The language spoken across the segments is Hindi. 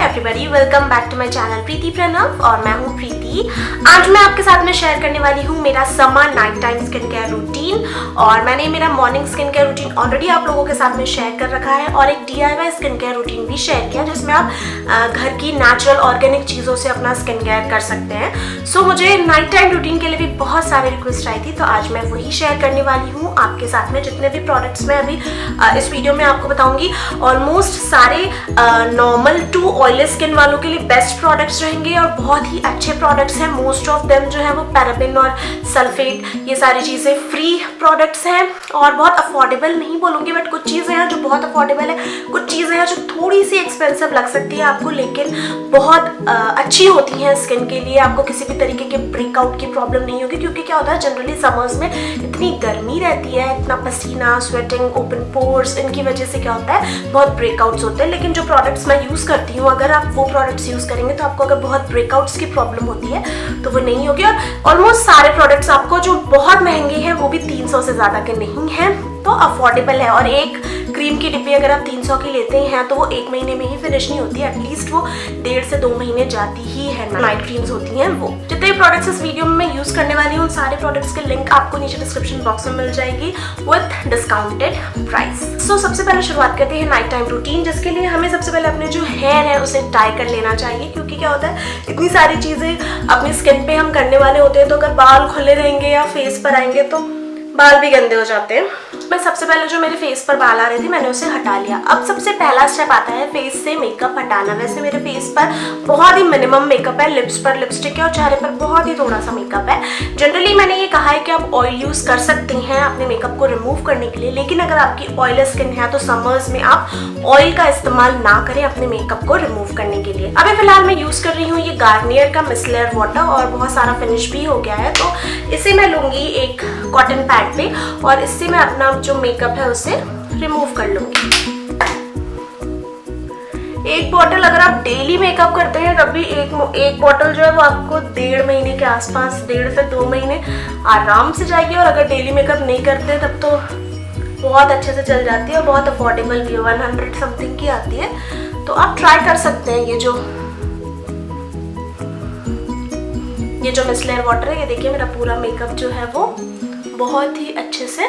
Everybody, welcome back to my channel Preeti Pranav और मैं हूँ प्रीति। आज मैं आपके साथ में शेयर करने वाली हूँ मेरा summer night time skin care routine. और मैंने मेरा morning skin care routine already आप लोगों के साथ में शेयर कर रखा है और एक DIY स्किन केयर रूटीन भी शेयर किया जिसमें आप घर की नेचुरल ऑर्गेनिक चीज़ों से अपना स्किन केयर कर सकते हैं। सो मुझे नाइट टाइम रूटीन के लिए भी बहुत सारी रिक्वेस्ट आई थी, तो आज मैं वही शेयर करने वाली हूँ आपके साथ में। जितने भी प्रोडक्ट्स मैं अभी इस वीडियो में आपको बताऊंगी ऑलमोस्ट सारे नॉर्मल टू ऑयली स्किन वालों के लिए बेस्ट प्रोडक्ट्स रहेंगे और बहुत ही अच्छे प्रोडक्ट्स हैं। मोस्ट ऑफ देम जो है वो पैराबेन और सल्फेट ये सारी चीज़ें फ्री प्रोडक्ट्स हैं और बहुत अफोर्डेबल नहीं बोलूँगी, बट कुछ चीज़ें हैं जो बहुत अफोर्डेबल है, कुछ चीज़ें हैं जो थोड़ी सी एक्सपेंसिव लग सकती है आपको, लेकिन बहुत अच्छी होती हैं स्किन के लिए। आपको किसी भी तरीके के ब्रेकआउट की प्रॉब्लम नहीं होगी, क्योंकि क्या होता है जनरली समर्स में इतनी गर्मी रहती है, इतना पसीना, स्वेटिंग, ओपन पोर्स, इनकी वजह से क्या होता है बहुत ब्रेकआउट्स होते हैं। लेकिन जो प्रोडक्ट्स मैं यूज़ करती हूँ, अगर आप वो प्रोडक्ट्स यूज़ करेंगे तो आपको अगर बहुत ब्रेकआउट्स की प्रॉब्लम होती है तो वो नहीं होगी। और ऑलमोस्ट सारे प्रोडक्ट्स आपको जो बहुत महंगे हैं वो भी 300 से ज़्यादा के नहीं हैं, तो अफोर्डेबल है। और एक क्रीम की डिब्बी अगर आप 300 की लेते हैं तो वो 1 महीने में ही फिनिश नहीं होती, एटलीस्ट वो 1.5 से 2 महीने जाती ही है। नाइट क्रीम्स होती हैं वो। जितने भी प्रोडक्ट्स इस वीडियो में मैं यूज़ करने वाली हूँ, उन सारे प्रोडक्ट्स के लिंक आपको नीचे डिस्क्रिप्शन बॉक्स में मिल जाएगी विथ डिस्काउंटेड प्राइस। सो सबसे पहले शुरुआत करते हैं नाइट टाइम रूटीन, जिसके लिए हमें सबसे पहले अपने जो हेयर है उसे टाई कर लेना चाहिए। क्योंकि क्या होता है इतनी सारी चीज़ें अपनी स्किन पे हम करने वाले होते हैं, तो अगर बाल खुले रहेंगे या फेस पर आएंगे तो बाल भी गंदे हो जाते हैं। मैं सबसे पहले जो मेरे फेस पर बाल आ रहे थे मैंने उसे हटा लिया। अब सबसे पहला स्टेप आता है फेस से मेकअप हटाना। वैसे मेरे फेस पर बहुत ही मिनिमम मेकअप है, लिप्स पर लिपस्टिक है और चेहरे पर बहुत ही थोड़ा सा मेकअप है। जनरली मैंने ये कहा है कि आप ऑयल यूज़ कर सकते हैं अपने मेकअप को रिमूव करने के लिए, लेकिन अगर आपकी ऑयली स्किन है तो समर्स में आप ऑयल का इस्तेमाल ना करें अपने मेकअप को रिमूव करने के लिए। अभी फिलहाल मैं यूज़ कर रही हूँ ये गार्नियर का मिसलर वाटर और बहुत सारा फिनिश भी हो गया है, तो इसे मैं लूँगी एक कॉटन पैड पे और इससे मैं अपना जो मेकअप है उसे रिमूव कर लूंगी। एक बॉटल अगर आप डेली मेकअप करते हैं तब भी एक बॉटल जो है वो आपको 1.5 महीने के आसपास, 1.5 से 2 महीने आराम से जाएगी। और अगर डेली मेकअप नहीं करते तब तो बहुत अच्छे से चल जाती है और बहुत अफोर्डेबल भी है, 100 समथिंग की आती है। तो आप ट्राई कर सकते हैं ये जो मिसलर वाटर है। ये देखिए मेरा पूरा मेकअप जो है वो बहुत ही अच्छे से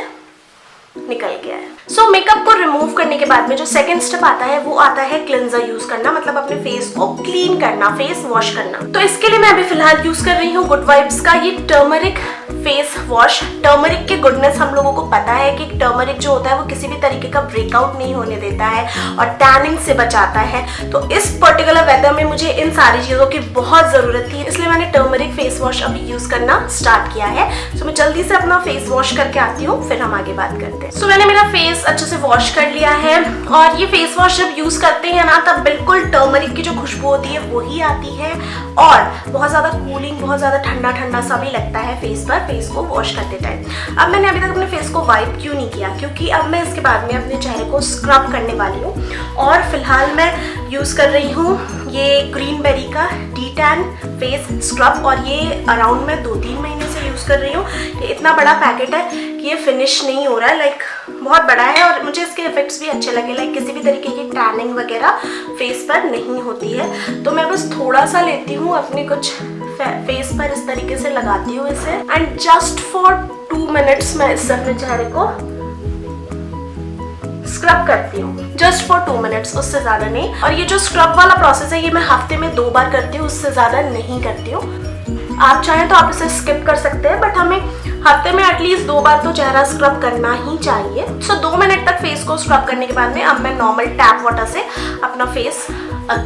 निकल गया है। सो मेकअप को रिमूव करने के बाद में जो सेकंड स्टेप आता है वो आता है क्लिंजर यूज करना, मतलब अपने फेस को क्लीन करना, फेस वॉश करना। तो इसके लिए मैं अभी फिलहाल यूज कर रही हूँ गुड वाइब्स का ये टर्मरिक फेस वॉश। टर्मरिक की गुडनेस हम लोगों को पता है कि टर्मरिक जो होता है वो किसी भी तरीके का ब्रेकआउट नहीं होने देता है और टैनिंग से बचाता है। तो इस पर्टिकुलर वेदर में मुझे इन सारी चीज़ों की बहुत ज़रूरत थी, इसलिए मैंने टर्मरिक फेस वॉश अभी यूज़ करना स्टार्ट किया है। सो मैं जल्दी से अपना फेस वॉश करके आती हूँ, फिर हम आगे बात करते हैं। सो मैंने मेरा फेस अच्छे से वॉश कर लिया है और ये फेस वॉश जब यूज़ करते हैं ना तब बिल्कुल टर्मरिक की जो खुशबू होती है वही आती है और बहुत ज़्यादा कूलिंग, बहुत ज़्यादा ठंडा ठंडा सा भी लगता है फेस पर, फेस को वॉश करते टाइम। अब मैंने अभी तक अपने फेस को वाइप क्यों नहीं किया, क्योंकि अब मैं इसके बाद में अपने चेहरे को स्क्रब करने वाली हूँ। और फिलहाल मैं यूज़ कर रही हूँ ये ग्रीन बेरी का D-Tan फेस स्क्रब और ये अराउंड मैं 2-3 महीने से यूज़ कर रही हूँ। ये इतना बड़ा पैकेट है कि ये फिनिश नहीं हो रहा है, लाइक बहुत बड़ा है और मुझे इसके इफेक्ट्स भी अच्छे लगे। लाइक किसी भी तरीके की टैनिंग वगैरह फेस पर नहीं होती है, तो मैं बस थोड़ा सा लेती हूँ अपने कुछ फेस पर, इस तरीके से लगाती हूँ इसे एंड जस्ट फॉर 2 मिनट्स मैं इससे अपने चेहरे को स्क्रब करती हूँ, जस्ट फॉर 2 मिनट्स, उससे ज़्यादा नहीं। और ये जो स्क्रब वाला प्रोसेस है ये मैं हफ्ते में 2 बार करती हूँ, उससे ज़्यादा नहीं करती हूँ। आप चाहें तो आप इसे स्किप कर सकते हैं, बट हमें हफ्ते में एटलीस्ट 2 बार तो चेहरा स्क्रब करना ही चाहिए। सो 2 मिनट तक फेस को स्क्रब करने के बाद में अब मैं नॉर्मल टैप वाटर से अपना फेस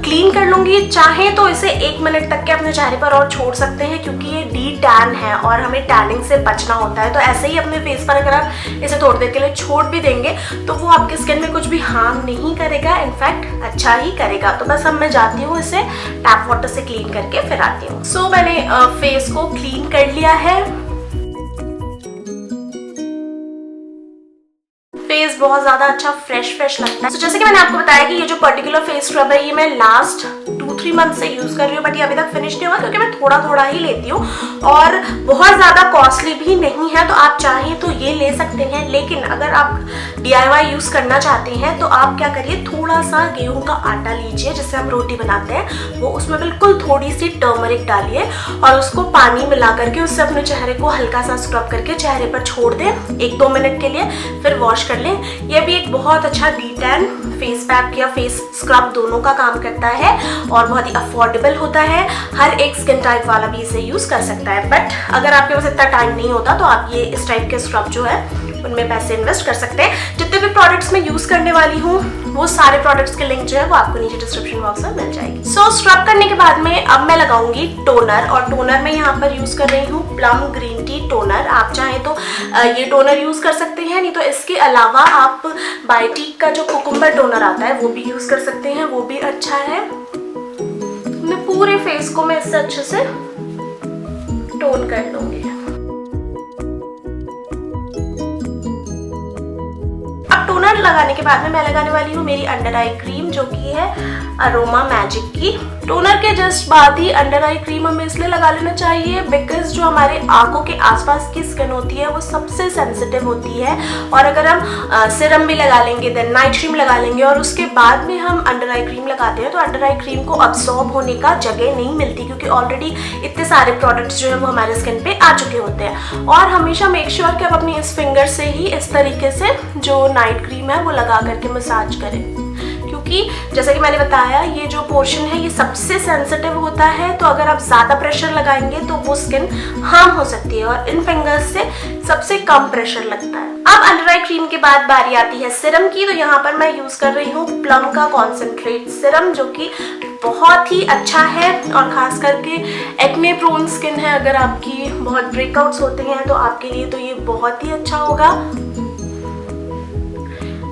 क्लीन कर लूँगी। चाहे तो इसे 1 मिनट तक के अपने चेहरे पर और छोड़ सकते हैं, क्योंकि ये D-Tan है और हमें टैनिंग से बचना होता है। तो ऐसे ही अपने फेस पर अगर आप इसे थोड़ी देर के लिए छोड़ भी देंगे तो वो आपकी स्किन में कुछ भी हार्म नहीं करेगा, इनफैक्ट अच्छा ही करेगा। तो बस अब मैं जाती हूँ इसे टैप वाटर से क्लीन करके फिर आती हूँ। सो मैंने फेस को क्लीन कर लिया है। फेस बहुत ज़्यादा अच्छा फ्रेश लगता है। तो जैसे कि मैंने आपको बताया कि ये जो पर्टिकुलर फेस स्क्रब है ये मैं लास्ट 2-3 मंथ से यूज़ कर रही हूँ, बट ये अभी तक फिनिश नहीं हुआ क्योंकि मैं थोड़ा ही लेती हूँ और बहुत ज़्यादा कॉस्टली भी नहीं है। तो आप चाहें तो ये ले सकते हैं, लेकिन अगर आप DIY यूज़ करना चाहते हैं तो आप क्या करिए, थोड़ा सा गेहूं का आटा लीजिए जिससे हम रोटी बनाते हैं, वो उसमें बिल्कुल थोड़ी सी टर्मरिक डालिए और उसको पानी मिला करके उससे अपने चेहरे को हल्का सा स्क्रब करके चेहरे पर छोड़ दें 1-2 मिनट के लिए, फिर वॉश कर लें। यह भी एक बहुत अच्छा डीटैन फेस पैक या फेस स्क्रब दोनों का काम करता है और बहुत ही अफोर्डेबल होता है। हर एक स्किन टाइप वाला भी इसे यूज़ कर सकता है, बट अगर आपके पास इतना टाइम नहीं होता तो आप ये इस टाइप के स्क्रब जो है उनमें पैसे इन्वेस्ट कर सकते हैं। जितने भी प्रोडक्ट्स मैं यूज़ करने वाली हूँ वो सारे प्रोडक्ट्स के लिंक जो है वो आपको नीचे डिस्क्रिप्शन बॉक्स में मिल जाएगी। सो स्क्रब करने के बाद में अब मैं लगाऊंगी टोनर, और टोनर मैं यहाँ पर यूज़ कर रही हूँ प्लम ग्रीन टी टोनर। आप चाहें तो ये टोनर यूज़ कर सकते हैं, नहीं तो इसके अलावा आप बायोटिक का जो कुकुम्बर टोनर आता है वो भी यूज़ कर सकते हैं, वो भी अच्छा है। मैं पूरे फेस को मैं इससे अच्छे से टोन कर लूँगी। टोनर लगाने के बाद में मैं लगाने वाली हूँ मेरी अंडर आई क्रीम, जो कि है अरोमा मैजिक की। टोनर के जस्ट बाद ही अंडर आई क्रीम हमें इसलिए लगा लेना चाहिए बिकॉज जो हमारे आंखों के आसपास की स्किन होती है वो सबसे सेंसिटिव होती है, और अगर हम सिरम भी लगा लेंगे, देन नाइट क्रीम लगा लेंगे और उसके बाद में हम अंडर आई क्रीम लगाते हैं तो अंडर आई क्रीम को अब्सॉर्ब होने का जगह नहीं मिलती, क्योंकि ऑलरेडी इतने सारे प्रोडक्ट्स जो है वो हमारे स्किन पे आ चुके होते हैं। और हमेशा मेक श्योर कि आप अपनी इस फिंगर से ही इस तरीके से जो नाइट क्रीम है वो लगा करके मसाज करें, क्योंकि जैसा कि मैंने बताया ये जो पोर्शन है ये सबसे सेंसिटिव होता है, तो अगर आप ज़्यादा प्रेशर लगाएंगे तो वो स्किन हार्म हो सकती है, और इन फिंगर्स से सबसे कम प्रेशर लगता है। अब अंडर आई क्रीम के बाद बारी आती है सिरम की, तो यहाँ पर मैं यूज़ कर रही हूँ प्लम का कॉन्सेंट्रेट सिरम, जो कि बहुत ही अच्छा है, और खास करके एक्ने प्रोन स्किन है, अगर आपकी बहुत ब्रेकआउट्स होते हैं तो आपके लिए तो ये बहुत ही अच्छा होगा।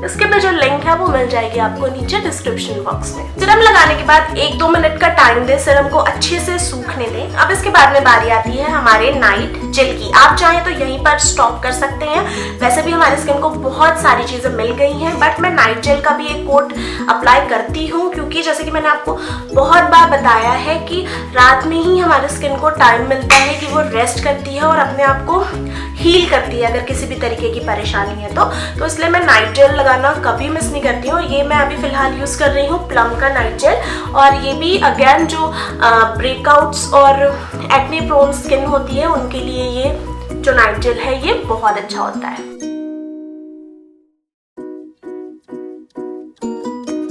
इसके पे जो लिंक है वो मिल जाएगी आपको नीचे डिस्क्रिप्शन बॉक्स में। सिरम लगाने के बाद 1-2 मिनट का टाइम दें, सिरम को अच्छे से सूखने दें। अब इसके बाद में बारी आती है हमारे नाइट जेल की। आप चाहें तो यहीं पर स्टॉप कर सकते हैं, वैसे भी हमारे स्किन को बहुत सारी चीज़ें मिल गई हैं, बट मैं नाइट जेल का भी एक कोट अप्लाई करती हूँ, क्योंकि जैसे कि मैंने आपको बहुत बार बताया है कि रात में ही हमारे स्किन को टाइम मिलता है कि वो रेस्ट करती है और अपने आप को हील करती है अगर किसी भी तरीके की परेशानी है तो इसलिए मैं नाइट जेल लगाना कभी मिस नहीं करती हूँ। ये मैं अभी फिलहाल यूज़ कर रही हूँ प्लम का नाइट जेल, और ये भी अगेन जो ब्रेकआउट्स और एक्ने प्रोन स्किन होती है उनके लिए ये जो नाइट जेल है ये बहुत अच्छा होता है।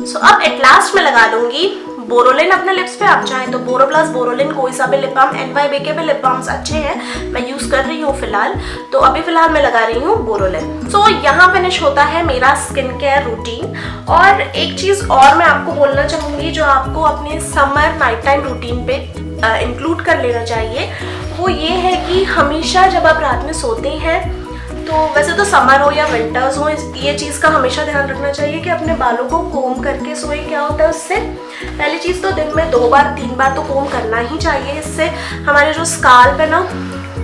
सो अब एट लास्ट मैं लगा लूंगी बोरोलिन अपने लिप्स पे। आप चाहें तो बोरो प्लस बोरोलिन कोई सा भी लिप बाम, NYB के भी लिप बाम्स अच्छे हैं, मैं यूज कर रही हूँ फिलहाल। तो अभी फिलहाल मैं लगा रही हूँ बोरोलिन। सो यहाँ फिनिश होता है मेरा स्किन केयर रूटीन। और एक चीज और मैं आपको बोलना चाहूंगी जो आपको अपने समर नाइट टाइम रूटीन पे इंक्लूड कर लेना चाहिए, वो ये है कि हमेशा जब आप रात में सोते हैं, तो वैसे तो समर हो या विंटर्स हो, ये चीज़ का हमेशा ध्यान रखना चाहिए कि अपने बालों को कोम करके सोए। क्या होता है उससे, पहली चीज़ तो दिन में 2 बार 3 बार तो कोम करना ही चाहिए। इससे हमारे जो स्काल्प है ना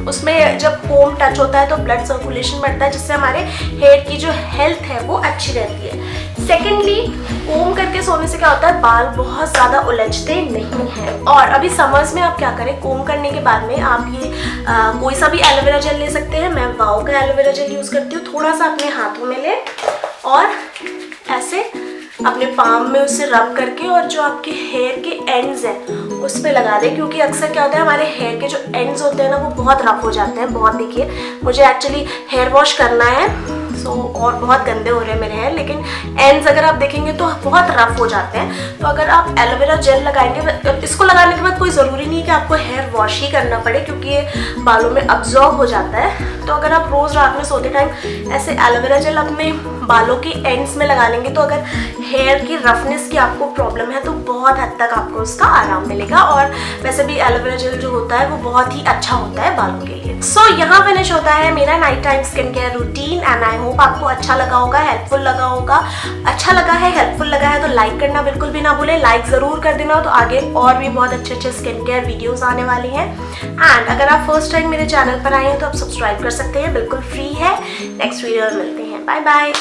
उसमें जब कोम टच होता है तो ब्लड सर्कुलेशन बढ़ता है, जिससे हमारे हेयर की जो हेल्थ है वो अच्छी रहती है। सेकेंडली, कोम करके सोने से क्या होता है, बाल बहुत ज़्यादा उलझते नहीं हैं। और अभी समर्स में आप क्या करें, कोम करने के बाद में आप ये कोई सा भी एलोवेरा जेल ले सकते हैं। मैं वाओ का एलोवेरा जेल यूज़ करती हूँ। थोड़ा सा अपने हाथों में लें और ऐसे अपने पाम में उसे रब करके और जो आपके हेयर के एंड्स हैं उस पे लगा दें, क्योंकि अक्सर क्या होता है हमारे हेयर के जो एंड्स होते हैं ना वो बहुत रफ हो जाते हैं। बहुत, देखिए मुझे एक्चुअली हेयर वॉश करना है और बहुत गंदे हो रहे हैं मेरे हेयर, लेकिन एंड्स अगर आप देखेंगे तो बहुत रफ हो जाते हैं। तो अगर आप एलोवेरा जेल लगाएंगे, इसको लगाने के बाद कोई ज़रूरी नहीं है कि आपको हेयर वॉश ही करना पड़े, क्योंकि ये बालों में अब्जॉर्ब हो जाता है। तो अगर आप रोज़ रात में सोते टाइम ऐसे एलोवेरा जेल अपने बालों के एंड्स में लगा लेंगे, तो अगर हेयर की रफनेस की आपको प्रॉब्लम है तो बहुत हद तक आपको उसका आराम मिलेगा। और वैसे भी एलोवेरा जेल जो होता है वो बहुत ही अच्छा होता है बालों के लिए। सो यहाँ फिनिश होता है मेरा night time skin care routine, and I hope आपको अच्छा लगा होगा, हेल्पफुल लगा होगा। अच्छा लगा है, हेल्पफुल लगा है तो लाइक करना बिल्कुल भी ना भूलें। लाइक ज़रूर कर देना, तो आगे और भी बहुत अच्छे अच्छे स्किन केयर वीडियोज़ आने वाले हैं। एंड अगर आप फर्स्ट टाइम मेरे चैनल पर आए हैं तो आप सब्सक्राइब कर सकते हैं, बिल्कुल फ्री है। नेक्स्ट वीडियो में मिलते हैं, बाय बाय।